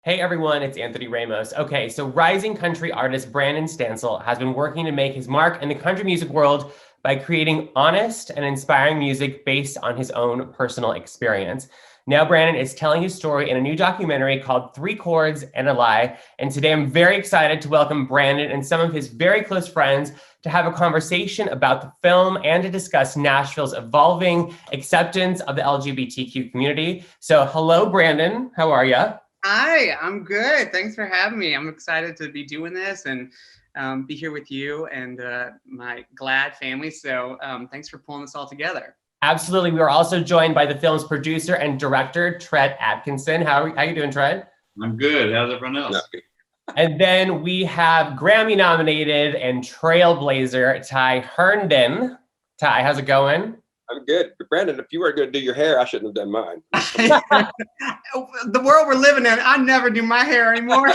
Hey everyone, it's Anthony Ramos. Okay, so rising country artist Brandon Stansel has been working to make his mark in the country music world by creating honest and inspiring music based on his own personal experience. Now Brandon is telling his story in a new documentary called 3 Chords and a Lie. And today I'm very excited to welcome Brandon and some of his very close friends to have a conversation about the film and to discuss Nashville's evolving acceptance of the LGBTQ community. So hello, Brandon, how are you? Hi, I'm good. Thanks for having me. I'm excited to be doing this and be here with you and my GLAAD family. So thanks for pulling this all together. Absolutely. We are also joined by the film's producer and director, Trent Atkinson. How you doing, Trent? I'm good. How's everyone else? And then we have Grammy nominated and trailblazer, Ty Herndon. Ty, how's it going? I'm good. But Brandon, if you were going to do your hair, I shouldn't have done mine. The world we're living in, I never do my hair anymore.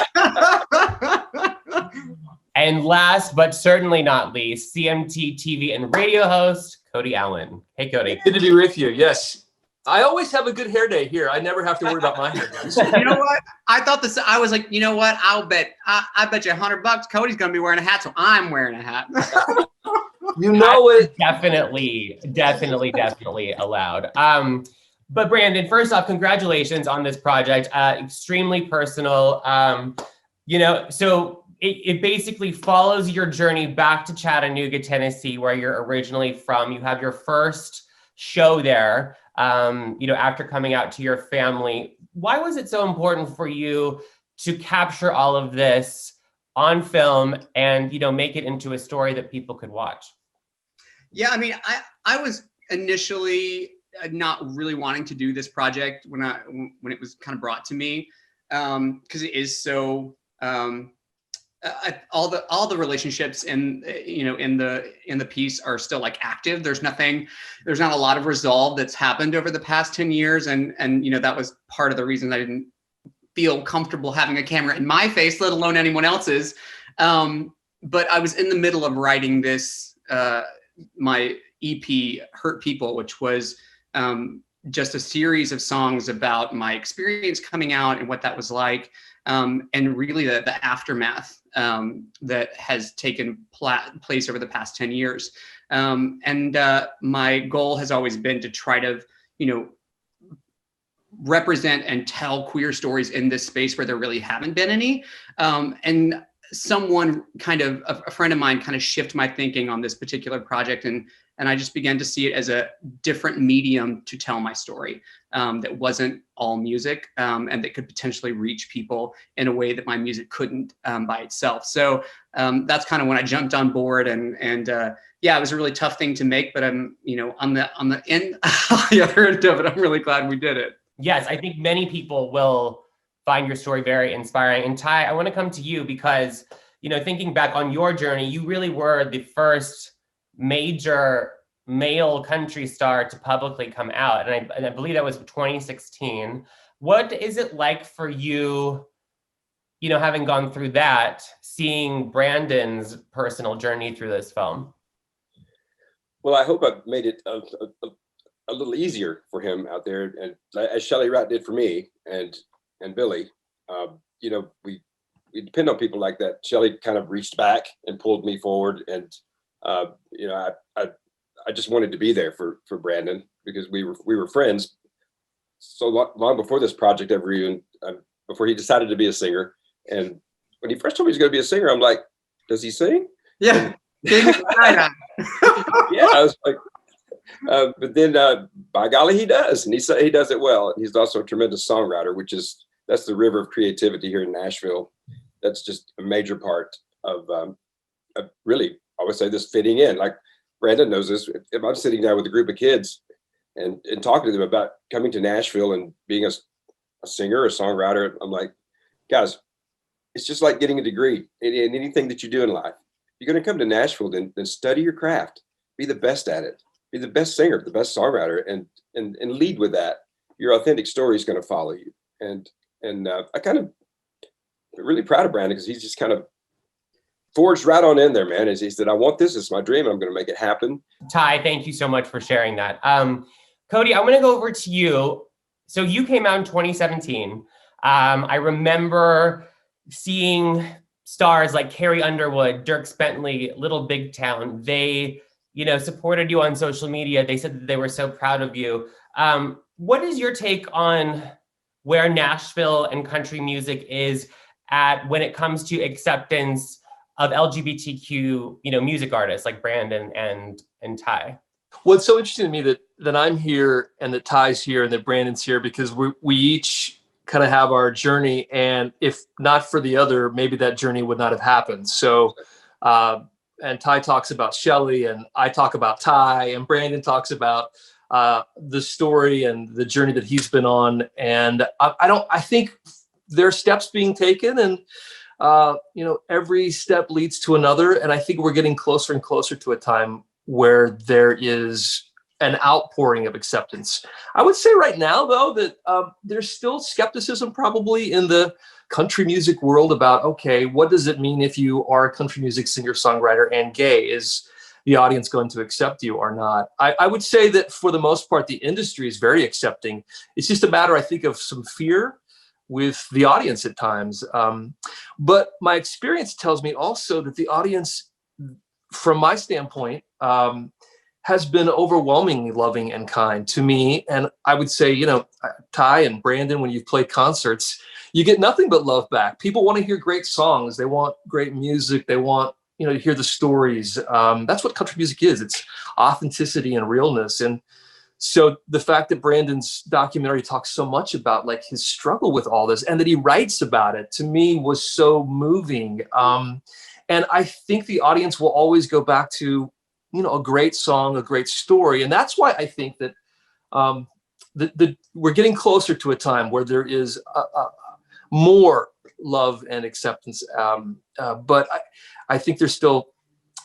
And last, but certainly not least, CMT TV and Radio host, Cody Alan. Hey, Cody. Good to be with you. Yes. I always have a good hair day here. I never have to worry about my hair, guys. You know what? I thought this, I was like, you know what? I bet you $100 Cody's going to be wearing a hat, so I'm wearing a hat. You know it. Definitely allowed. But Brandon, first off, congratulations on this project. Extremely personal. So it basically follows your journey back to Chattanooga, Tennessee, where you're originally from. You have your first show there, after coming out to your family. Why was it so important for you to capture all of this on film and, make it into a story that people could watch? Yeah, I mean, I was initially not really wanting to do this project when it was kind of brought to me, because it is so all the relationships in the piece are still like active. There's not a lot of resolve that's happened over the past 10 years, and that was part of the reason I didn't feel comfortable having a camera in my face, let alone anyone else's. But I was in the middle of writing this. My EP, Hurt People, which was just a series of songs about my experience coming out and what that was like, and really the aftermath that has taken place over the past 10 years. My goal has always been to try to, represent and tell queer stories in this space where there really haven't been any. And someone a friend of mine kind of shifted my thinking on this particular project, and I just began to see it as a different medium to tell my story, that wasn't all music, and that could potentially reach people in a way that my music couldn't by itself. So that's kind of when I jumped on board, and it was a really tough thing to make, but I'm on the end the other end of it, I'm really glad we did it. Yes, I think many people will find your story very inspiring. And Ty, I want to come to you because, thinking back on your journey, you really were the first major male country star to publicly come out. And I believe that was 2016. What is it like for you, having gone through that, seeing Brandon's personal journey through this film? Well, I hope I've made it a little easier for him out there. And as Shelley Wright did for me and Billy, we depend on people like that. Shelley kind of reached back and pulled me forward, and I just wanted to be there for Brandon because we were friends so long before this project ever even before he decided to be a singer. And when he first told me he was going to be a singer, I'm like, does he sing? Yeah. Yeah, I was like. But then, by golly, he does, and he does it well. He's also a tremendous songwriter, that's the river of creativity here in Nashville. That's just a major part of really, I would say, this fitting in. Like Brandon knows this. If I'm sitting down with a group of kids and talking to them about coming to Nashville and being a singer, a songwriter, I'm like, guys, it's just like getting a degree in anything that you do in life. You're going to come to Nashville, then study your craft, be the best at it. Be the best singer, the best songwriter, and lead with that. Your authentic story is going to follow you. And I kind of really proud of Brandon because he's just kind of forged right on in there, man. He said, I want this. It's my dream. I'm going to make it happen. Ty, thank you so much for sharing that. Cody, I'm going to go over to you. So you came out in 2017. I remember seeing stars like Carrie Underwood, Dierks Bentley, Little Big Town. They, supported you on social media. They said that they were so proud of you. What is your take on where Nashville and country music is at when it comes to acceptance of LGBTQ, music artists like Brandon and Ty? Well, it's so interesting to me that I'm here and that Ty's here and that Brandon's here, because we each kind of have our journey, and if not for the other, maybe that journey would not have happened. So, and Ty talks about Shelley, and I talk about Ty, and Brandon talks about the story and the journey that he's been on. And I think there are steps being taken, and every step leads to another. And I think we're getting closer and closer to a time where there is an outpouring of acceptance. I would say right now, though, that there's still skepticism probably in the country music world about, okay, what does it mean if you are a country music singer, songwriter, and gay? Is the audience going to accept you or not? I would say that for the most part, the industry is very accepting. It's just a matter, I think, of some fear with the audience at times. But my experience tells me also that the audience, from my standpoint, has been overwhelmingly loving and kind to me. And I would say, Ty and Brandon, when you play concerts, you get nothing but love back. People want to hear great songs. They want great music. They want, to hear the stories. That's what country music is. It's authenticity and realness. And so the fact that Brandon's documentary talks so much about like his struggle with all this, and that he writes about it, to me was so moving. And I think the audience will always go back to, a great song, a great story. And that's why I think that we're getting closer to a time where there is more love and acceptance. But I think there's still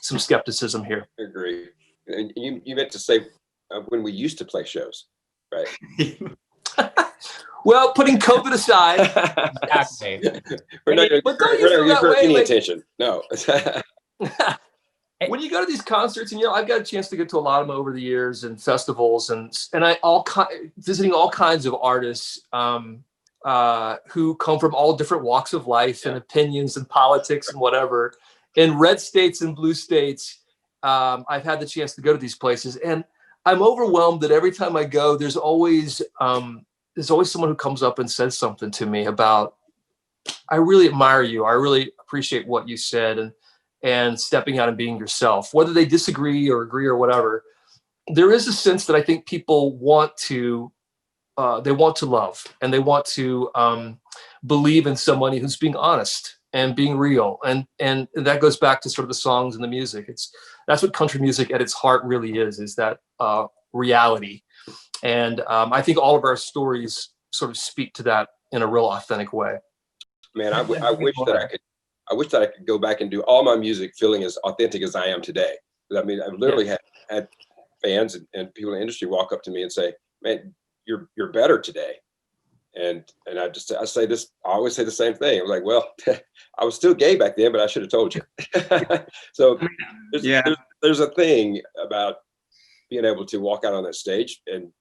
some skepticism here. I agree. And you meant to say when we used to play shows, right? Well, putting COVID aside, Exactly. We're not going to give her any attention. No. When you go to these concerts, and I've got a chance to get to a lot of them over the years, and festivals, and visiting all kinds of artists who come from all different walks of life and opinions and politics and whatever, in red states and blue states. I've had the chance to go to these places, and I'm overwhelmed that every time I go, there's always someone who comes up and says something to me about, I really admire you. I really appreciate what you said, and stepping out and being yourself, whether they disagree or agree or whatever. There is a sense that I think people want to love, and they want to believe in somebody who's being honest and being real. And that goes back to sort of the songs and the music. That's what country music at its heart really is that reality. And I think all of our stories sort of speak to that in a real authentic way. Man, I wish that I could go back and do all my music feeling as authentic as I am today. I mean, I've literally had fans and people in the industry walk up to me and say, "Man, you're better today." And I always say the same thing. I'm like, well, I was still gay back then, but I should have told you. So there's a thing about being able to walk out on that stage and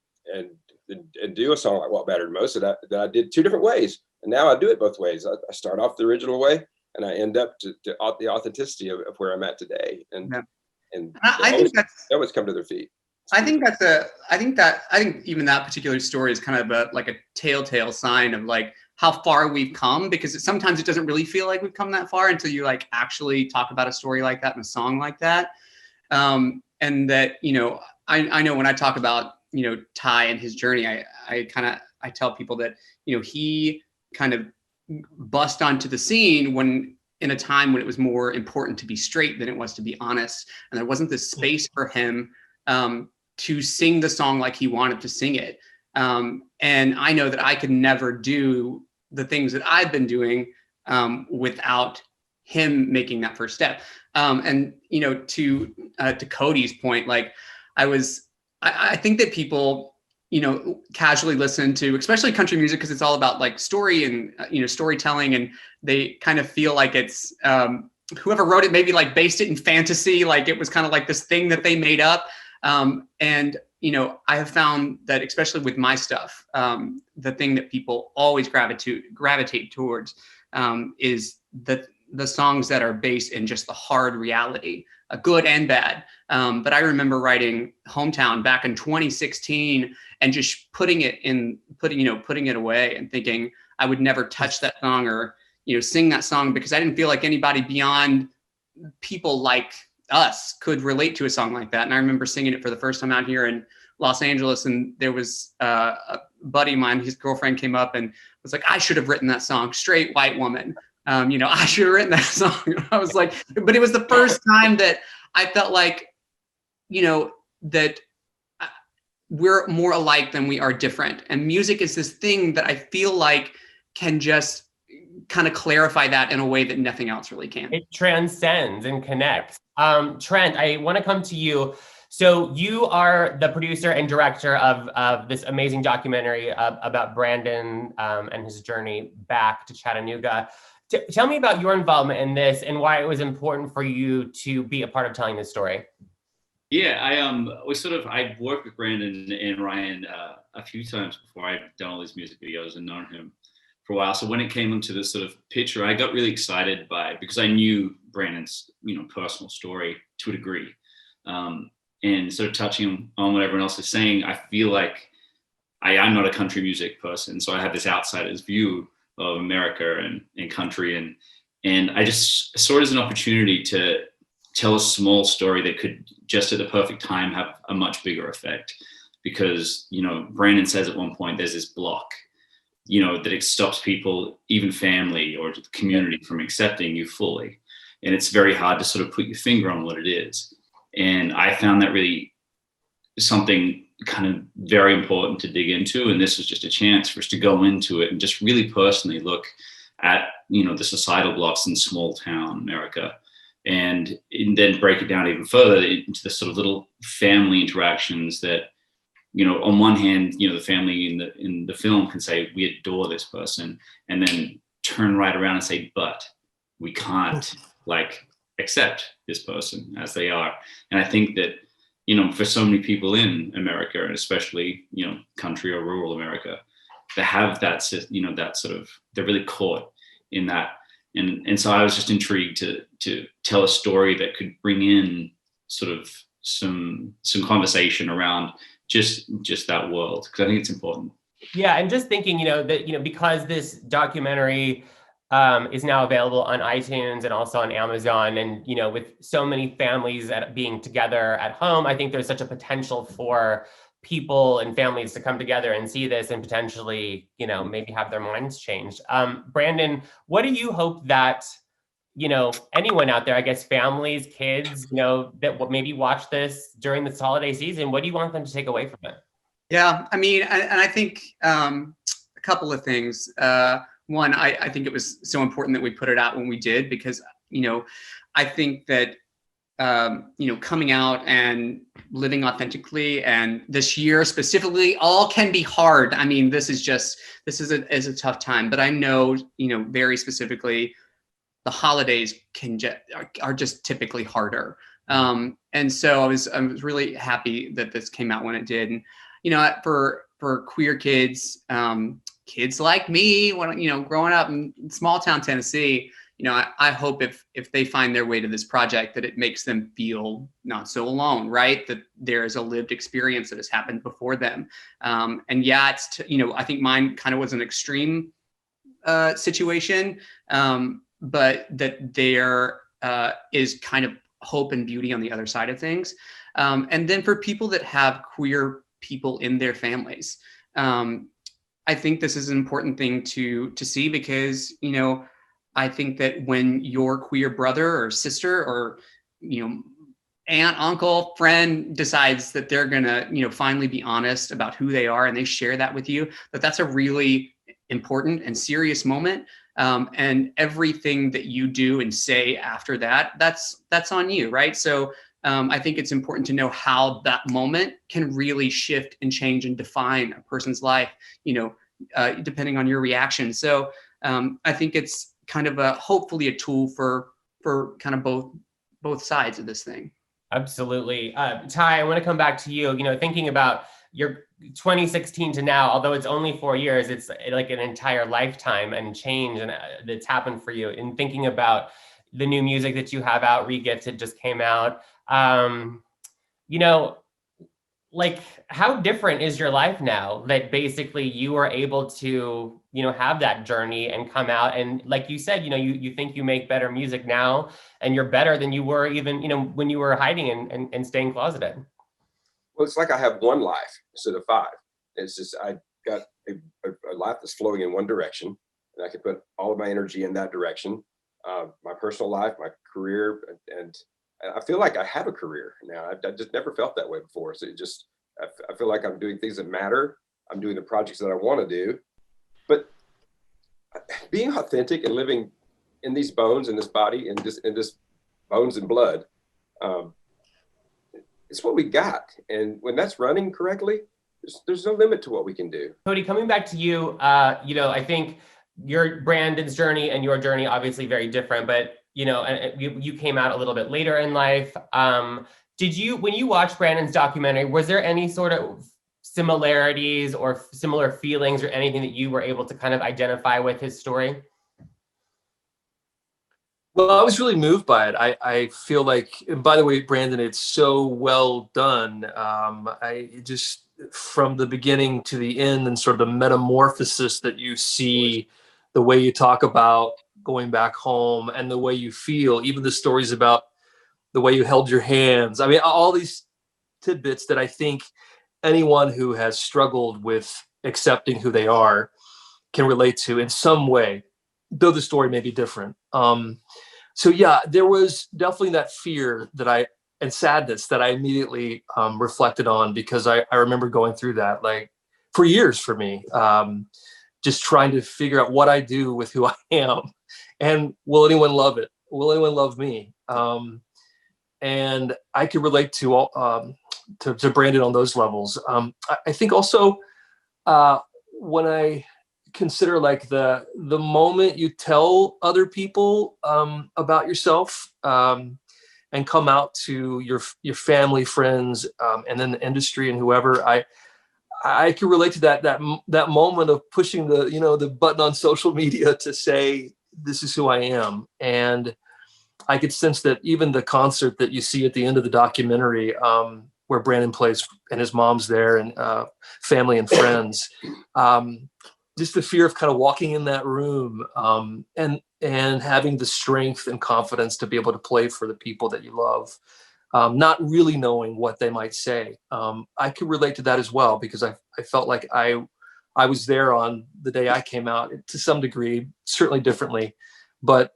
do a song like What Mattered Most that I did two different ways. And now I do it both ways. I start off the original way, and I end up to the authenticity of where I'm at today. And I think they always come to their feet. I think even that particular story is kind of a telltale sign of like how far we've come, because sometimes it doesn't really feel like we've come that far until you like actually talk about a story like that in a song like that. And that, I know when I talk about, Ty and his journey, I tell people that, he kind of bust onto the scene in a time when it was more important to be straight than it was to be honest. And there wasn't this space for him to sing the song like he wanted to sing it. And I know that I could never do the things that I've been doing without him making that first step. And to Cody's point, like I think that people, casually listen to, especially country music, because it's all about like story and storytelling, and they kind of feel like it's whoever wrote it maybe like based it in fantasy, like it was kind of like this thing that they made up. And I have found that, especially with my stuff, the thing that people always gravitate towards is the songs that are based in just the hard reality, good and bad. But I remember writing Hometown back in 2016 and just putting it away and thinking I would never touch that song or, sing that song, because I didn't feel like anybody beyond people like us could relate to a song like that. And I remember singing it for the first time out here in Los Angeles, and there was a buddy of mine, his girlfriend came up and was like, I should have written that song, straight white woman. I should have written that song. I was like, but it was the first time that I felt like, that we're more alike than we are different. And music is this thing that I feel like can just kind of clarify that in a way that nothing else really can. It transcends and connects. Trent, I want to come to you. So you are the producer and director of this amazing documentary about Brandon and his journey back to Chattanooga. Tell me about your involvement in this and why it was important for you to be a part of telling this story. Yeah, I'd worked with Brandon and Ryan a few times before. I'd done all these music videos and known him for a while. So when it came into this sort of picture, I got really excited because I knew Brandon's, personal story to a degree. And sort of touching on what everyone else is saying, I feel like I'm not a country music person. So I have this outsider's view of America and country. And I just saw it as an opportunity to tell a small story that could just at the perfect time have a much bigger effect. Because, Brandon says at one point, there's this block, that it stops people, even family or the community, from accepting you fully. And it's very hard to sort of put your finger on what it is. And I found that really something kind of very important to dig into. And this was just a chance for us to go into it and just really personally look at, the societal blocks in small town America, and then break it down even further into the sort of little family interactions that, on one hand, the family in the film can say, we adore this person, and then turn right around and say, but we can't accept this person as they are. And I think that, for so many people in America, and especially, country or rural America, they have that, that sort of, they're really caught in that. And so I was just intrigued to tell a story that could bring in sort of some conversation around just that world, because I think it's important. Yeah, and just thinking, that, because this documentary is now available on iTunes and also on Amazon, and, with so many families being together at home, I think there's such a potential for people and families to come together and see this and potentially, maybe have their minds changed. Brandon, what do you hope that, anyone out there, I guess families, kids, that maybe watch this during this holiday season, what do you want them to take away from it? Yeah, I mean, and I think a couple of things. One, I think it was so important that we put it out when we did, because, I think that, coming out and living authentically, and this year specifically, all can be hard. I mean, this is a tough time, but I know, very specifically, the holidays are just typically harder. And so I was really happy that this came out when it did. And, for queer kids, kids like me, when, growing up in small town Tennessee, I hope if they find their way to this project, that it makes them feel not so alone, right? That there is a lived experience that has happened before them. And yeah, I think mine kind of was an extreme situation, but that there is kind of hope and beauty on the other side of things. And then for people that have queer people in their families, I think this is an important thing to see, because, I think that when your queer brother or sister or, aunt, uncle, friend decides that they're gonna, finally be honest about who they are, and they share that with you, that's a really important and serious moment. And everything that you do and say after that, that's on you, right? So I think it's important to know how that moment can really shift and change and define a person's life, depending on your reaction. So I think it's kind of hopefully a tool for kind of both sides of this thing. Absolutely. Ty, I want to come back to you. Thinking about your 2016 to now, although it's only 4 years, it's like an entire lifetime and change and that's happened for you. And thinking about the new music that you have out, Regifted just came out. Like, how different is your life now that basically you are able to, have that journey and come out? And like you said, you think you make better music now and you're better than you were even, when you were hiding and staying closeted. Well, it's like I have one life instead of 5. It's just, I got a life that's flowing in one direction, and I can put all of my energy in that direction. My personal life, my career, and I feel like I have a career now. I just never felt that way before. So I feel like I'm doing things that matter. I'm doing the projects that I want to do. But being authentic and living in these bones, in this body, in this bones and blood, it's what we got. And when that's running correctly, there's no limit to what we can do. Cody, coming back to you, I think your Brandon's journey and your journey obviously very different, but you came out a little bit later in life. When you watched Brandon's documentary, was there any sort of similarities or similar feelings or anything that you were able to kind of identify with his story? Well, I was really moved by it. I feel like, and by the way, Brandon, it's so well done. From the beginning to the end, and sort of the metamorphosis that you see, the way you talk about going back home and the way you feel, even the stories about the way you held your hands. I mean, all these tidbits that I think anyone who has struggled with accepting who they are can relate to in some way, though the story may be different. So yeah, there was definitely that fear and sadness that I immediately reflected on, because I remember going through that, like, for years for me, just trying to figure out what I do with who I am, and will anyone love it? Will anyone love me? And I could relate to Brandon on those levels. I think also when I consider like the moment you tell other people about yourself and come out to your family, friends, and then the industry and whoever, I can relate to that moment of pushing the button on social media to say, this is who I am. And I could sense that even the concert that you see at the end of the documentary, where Brandon plays and his mom's there and family and friends, just the fear of kind of walking in that room and having the strength and confidence to be able to play for the people that you love, not really knowing what they might say. I could relate to that as well, because I felt like I was there on the day I came out to some degree, certainly differently, but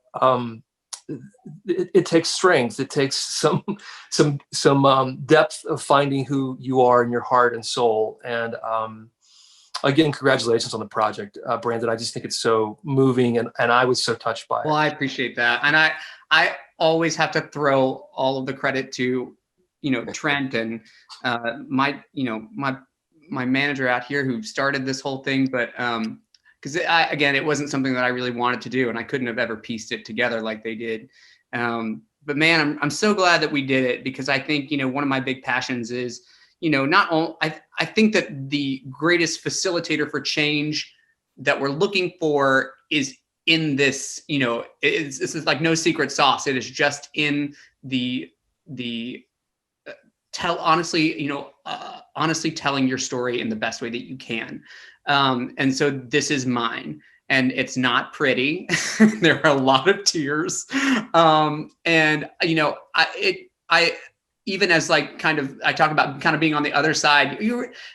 it takes strength. It takes some depth of finding who you are in your heart and soul. And again, congratulations on the project, Brandon. I just think it's so moving, and I was so touched by it. Well, I appreciate that. And I always have to throw all of the credit to, Trent and my manager out here who started this whole thing. But because again, it wasn't something that I really wanted to do, and I couldn't have ever pieced it together like they did. But man, I'm so glad that we did it, because I think, one of my big passions is, not only, I think that the greatest facilitator for change that we're looking for is in this, this is like no secret sauce. It is just in honestly telling your story in the best way that you can. And so this is mine, and it's not pretty. There are a lot of tears. And I even as like I talk about kind of being on the other side,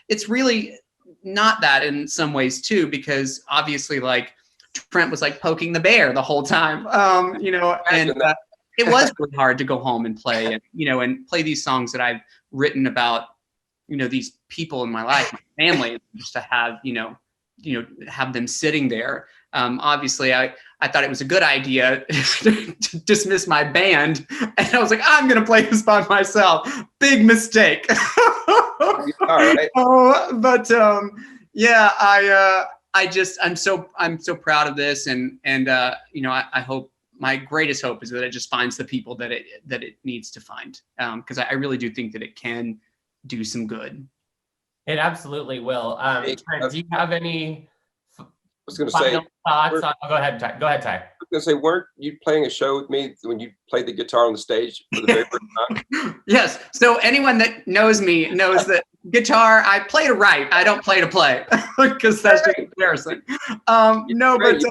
it's really not that in some ways too, because obviously like Trent was like poking the bear the whole time, and it was really hard to go home and play and play these songs that I've written about, these people in my life, my family, just to have, have them sitting there. Obviously I thought it was a good idea to dismiss my band, and I was like, I'm going to play this by myself. Big mistake. All right. Yeah, I'm so proud of this, and I hope my greatest hope is that it just finds the people that it needs to find. Because I really do think that it can do some good. It absolutely will. Trent, do you have any final thoughts on? Go ahead, Ty. I was going to say, weren't you playing a show with me when you played the guitar on the stage for the very first time? Yes. So anyone that knows me knows that guitar, I play to write. I don't play to play, because that's just embarrassing. No, but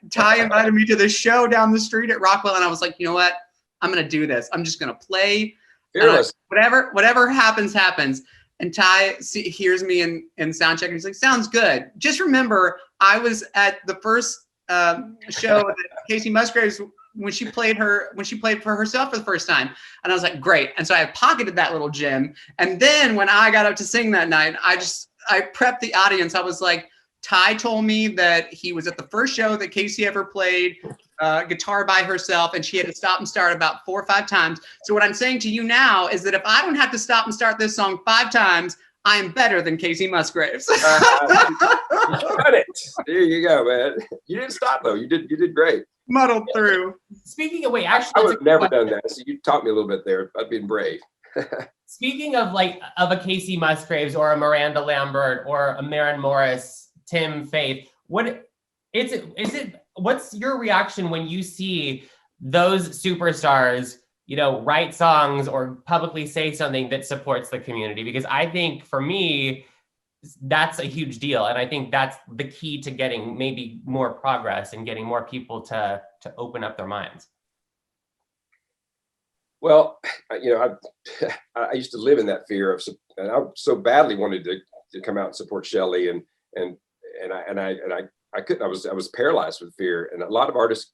Ty invited me to this show down the street at Rockwell, and I was like, you know what? I'm going to do this. I'm just going to play. Fearless. Whatever happens, happens. And Ty hears me in sound check, and he's like, sounds good. Just remember, I was at the first show that Casey Musgraves, when she played for herself for the first time. And I was like, great. And so I pocketed that little gem. And then when I got up to sing that night, I prepped the audience. I was like, Ty told me that he was at the first show that Casey ever played guitar by herself, and she had to stop and start about 4 or 5 times. So what I'm saying to you now is that if I don't have to stop and start this song 5 times, I am better than Casey Musgraves. You got it. There you go, man. You didn't stop though. You did great. Muddled through. Speaking of, actually, I would have never done that. So you taught me a little bit there. I've been brave. Speaking of a Casey Musgraves or a Miranda Lambert or a Maren Morris, Tim Faith, what's your reaction when you see those superstars, write songs or publicly say something that supports the community? Because I think for me, that's a huge deal. And I think that's the key to getting maybe more progress and getting more people to open up their minds. Well, I used to live in that fear of, and I so badly wanted to come out and support Shelley, and I couldn't. I was paralyzed with fear. And a lot of artists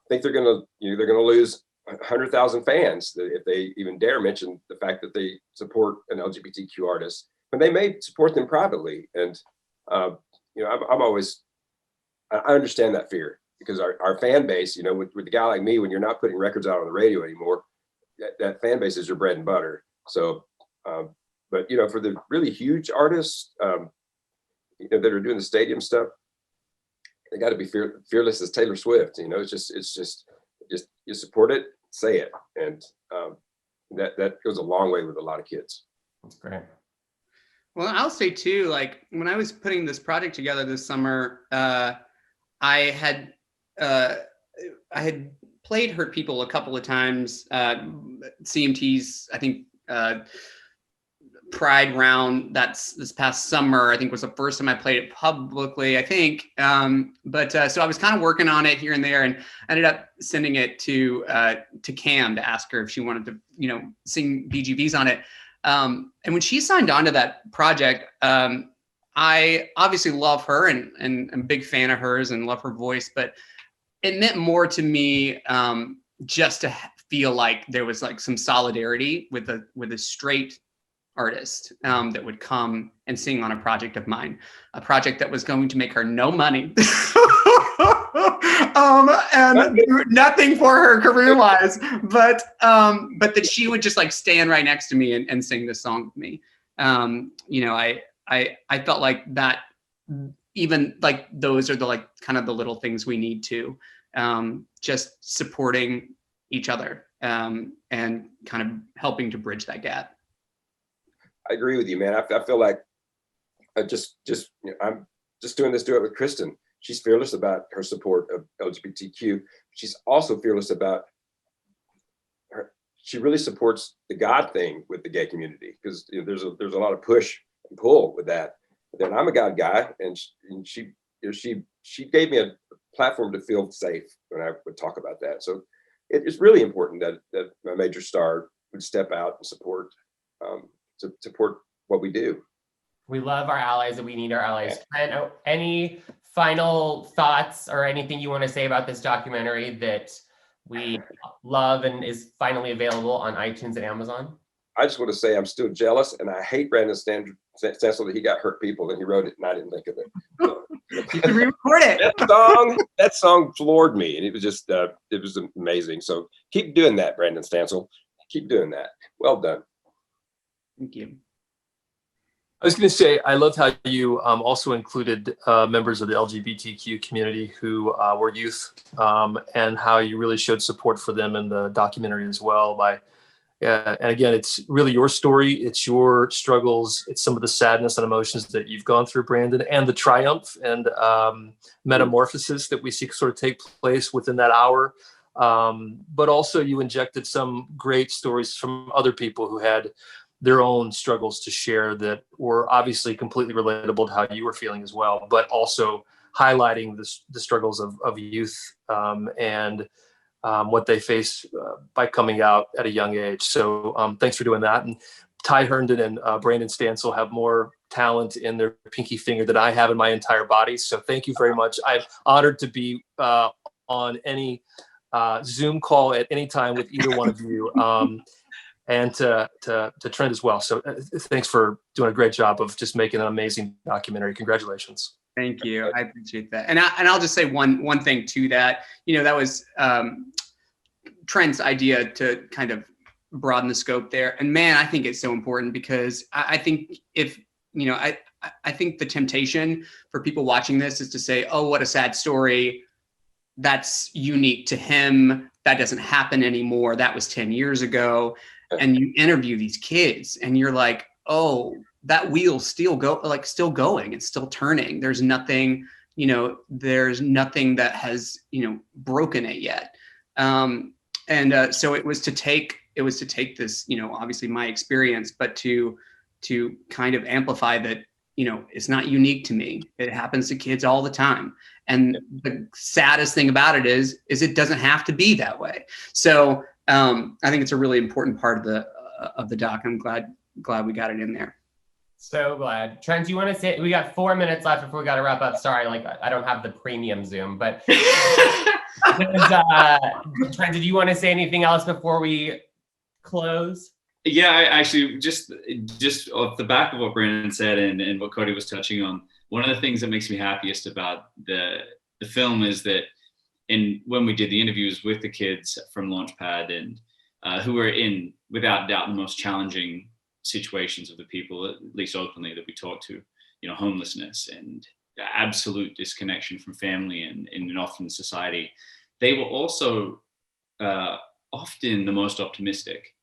think they're gonna lose 100,000 fans if they even dare mention the fact that they support an LGBTQ artist, when they may support them privately. And I understand that fear, because our fan base, with a guy like me, when you're not putting records out on the radio anymore, that fan base is your bread and butter. So, but for the really huge artists that are doing the stadium stuff, they got to be fearless as Taylor Swift. It's just you support it, say it, and that goes a long way with a lot of kids. That's great. Well, I'll say too, like when I was putting this project together this summer, I had played Hurt People a couple of times. CMT's, I think, Pride round this past summer, I think, was the first time I played it publicly, I think. So I was kind of working on it here and there, and ended up sending it to Cam to ask her if she wanted to, sing BGVs on it. And when she signed on to that project, I obviously love her and I'm a big fan of hers and love her voice, but it meant more to me just to feel like there was like some solidarity with a straight artist that would come and sing on a project of mine, a project that was going to make her no money and do nothing for her career-wise, but that she would just like stand right next to me and sing this song with me. I felt like that, even like those are the like kind of the little things we need to just supporting each other and kind of helping to bridge that gap. I agree with you, man. I feel like I'm just doing this, do it with Kristen. She's fearless about her support of LGBTQ. She's also fearless about her. She really supports the God thing with the gay community, because there's a lot of push and pull with that. But then I'm a God guy, and she gave me a platform to feel safe when I would talk about that. So it's really important that a major star would step out and support what we do. We love our allies and we need our allies. And any final thoughts or anything you want to say about this documentary that we love and is finally available on iTunes and Amazon? I just want to say I'm still jealous, and I hate Brandon Stansel that he got Hurt People and he wrote it and I didn't think of it. So, you can re-record it. That song floored me, and it was just it was amazing. So keep doing that, Brandon Stansel. Keep doing that. Well done. Thank you. I was going to say, I loved how you also included members of the LGBTQ community who were youth, and how you really showed support for them in the documentary as well. And again, it's really your story. It's your struggles. It's some of the sadness and emotions that you've gone through, Brandon, and the triumph and metamorphosis that we see sort of take place within that hour. But also you injected some great stories from other people who had their own struggles to share that were obviously completely relatable to how you were feeling as well, but also highlighting the struggles of youth and what they face by coming out at a young age. So thanks for doing that. And Ty Herndon and Brandon Stansel have more talent in their pinky finger than I have in my entire body. So thank you very much. I'm honored to be on any Zoom call at any time with either one of you. And to Trent as well. So thanks for doing a great job of just making an amazing documentary. Congratulations. Thank you. I appreciate that. And I'll just say one thing to that. That was Trent's idea to kind of broaden the scope there. And man, I think it's so important because I think I think the temptation for people watching this is to say, oh, what a sad story. That's unique to him. That doesn't happen anymore. That was 10 years ago. And you interview these kids and you're like, oh, that wheel's still going. It's still turning. There's nothing, that has, broken it yet. So it was to take this, obviously my experience, but to kind of amplify that, it's not unique to me. It happens to kids all the time. And the saddest thing about it is it doesn't have to be that way. So I think it's a really important part of the doc. I'm glad we got it in there. So glad. Trent, do you want to say, we got 4 minutes left before we got to wrap up. Sorry, I don't have the premium Zoom, but Trent, did you want to say anything else before we close? Yeah, I actually just off the back of what Brandon said and what Cody was touching on, one of the things that makes me happiest about the film is that when we did the interviews with the kids from Launchpad and who were in, without doubt, the most challenging situations of the people, at least openly, that we talked to, homelessness and absolute disconnection from family and often society, they were also often the most optimistic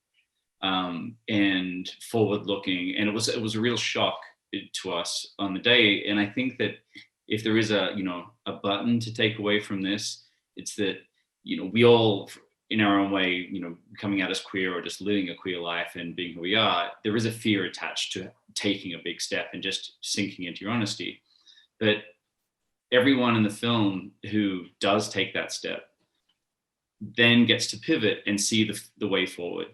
and forward-looking, and it was a real shock to us on the day. And I think that if there is a button to take away from this, it's that we all, in our own way, coming out as queer or just living a queer life and being who we are, there is a fear attached to taking a big step and just sinking into your honesty. But everyone in the film who does take that step then gets to pivot and see the way forward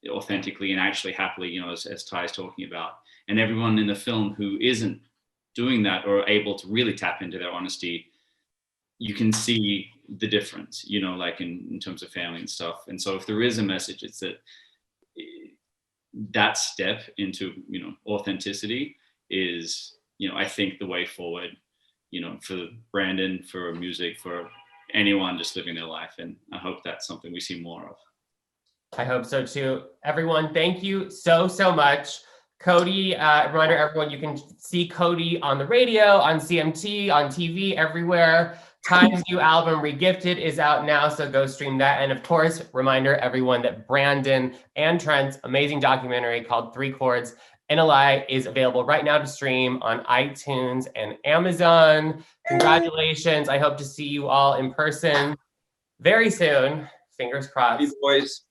authentically and actually happily, as Ty is talking about. And everyone in the film who isn't doing that or able to really tap into their honesty, you can see the difference, like in terms of family and stuff. And so if there is a message, it's that step into, authenticity is, I think the way forward, for Brandon, for music, for anyone just living their life. And I hope that's something we see more of. I hope so too. Everyone, thank you so much. Cody, reminder everyone, you can see Cody on the radio, on CMT, on TV, everywhere. Ty's new album, Regifted, is out now, so go stream that. And of course, reminder everyone that Brandon and Trent's amazing documentary called 3 Chords and a Lie is available right now to stream on iTunes and Amazon. Congratulations. I hope to see you all in person very soon. Fingers crossed. Hey, boys.